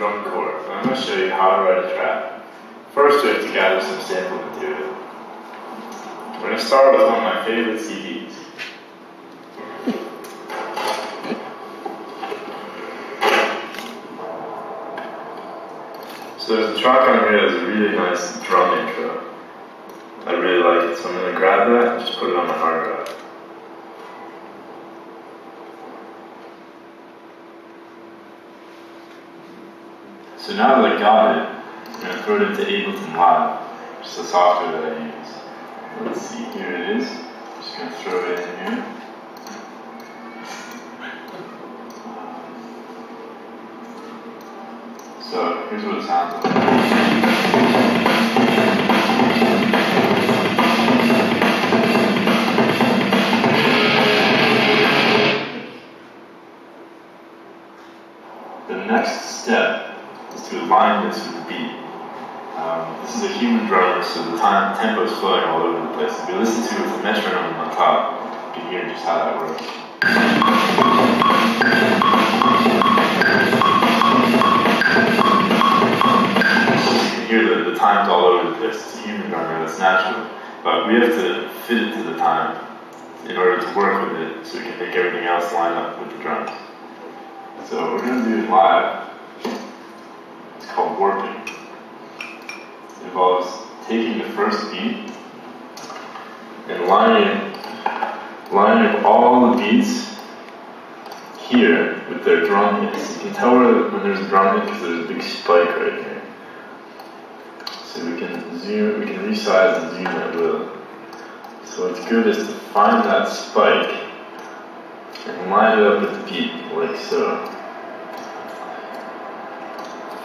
Drumcorps, and I'm going to show you how to write a track. First, we have to gather some sample material. We're going to start with one of my favorite CDs. So there's a track on here that's a really nice drum intro. I really like it, so I'm going to grab that and just put it on my hard drive. So now that I got it, I'm going to throw it into Ableton Live, which is the software that I use. Let's see, here it is. I'm just going to throw it in here. So here's what it sounds like. The next step is to align this with the beat. This is a human drummer, so the tempo is flowing all over the place. If you listen to it with the metronome on top, you can hear just how that works. You can hear the times all over the place. It's a human drummer, that's natural. But we have to fit it to the time in order to work with it, so we can make everything else line up with the drums. So what we're going to do live, it's called warping. It involves taking the first beat and lining up all the beats here with their drum hits. You can tell when there's a drum hit because there's a big spike right here. So we can resize and zoom at will. So what's good is to find that spike and line it up with the beat, like so.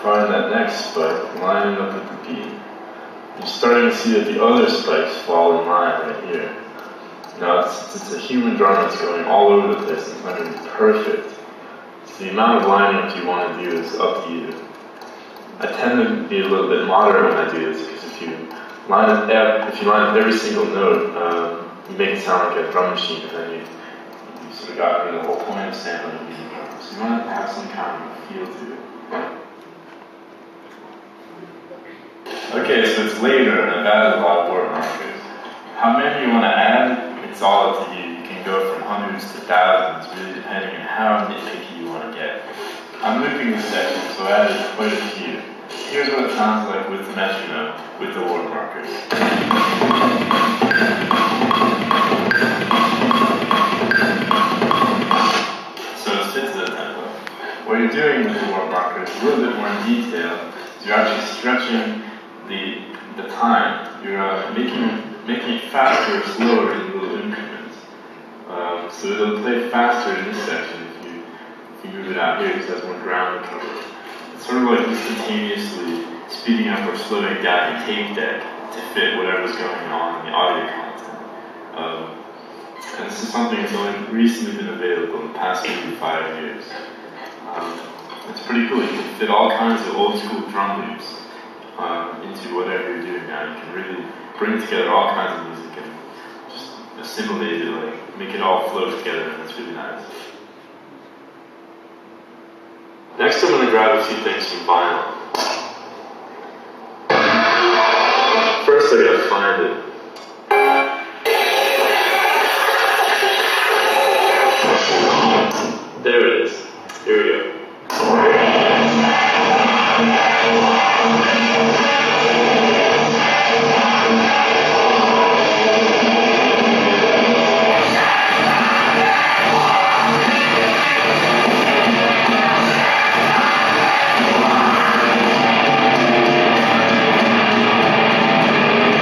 Find that next spike, line it up with the beat. You're starting to see that the other spikes fall in line right here. Now it's a human drum that's going all over the place, it's not going to be perfect. So the amount of lining up you want to do is up to you. I tend to be a little bit moderate when I do this, because if you line up every single note, you make it sound like a drum machine, and then you sort of got rid of the whole point of sampling a human drum. So you want to have some kind of feel to it. Okay, so it's later, and I've added a lot of word markers. How many you want to add, it's all up to you. You can go from hundreds to thousands, really depending on how nitpicky you want to get. I'm looping this section, so I added quite a few. Here's what it sounds like with the metronome, with the word markers. So it's fit to the tempo. What you're doing with the word markers, a little bit more in detail, is you're actually stretching the time. You're making it faster or slower in little increments. So it'll play faster in this section if you move it out here because it has more ground to cover. It's sort of like instantaneously speeding up or slowing down your tape deck to fit whatever's going on in the audio content. And this is something that's only recently been available in the past maybe 5 years. It's pretty cool. You can fit all kinds of old school drum loops into whatever you're doing now. You can really bring together all kinds of music and just assimilate it, like make it all flow together, and it's really nice. Next I'm going to grab a few things from vinyl.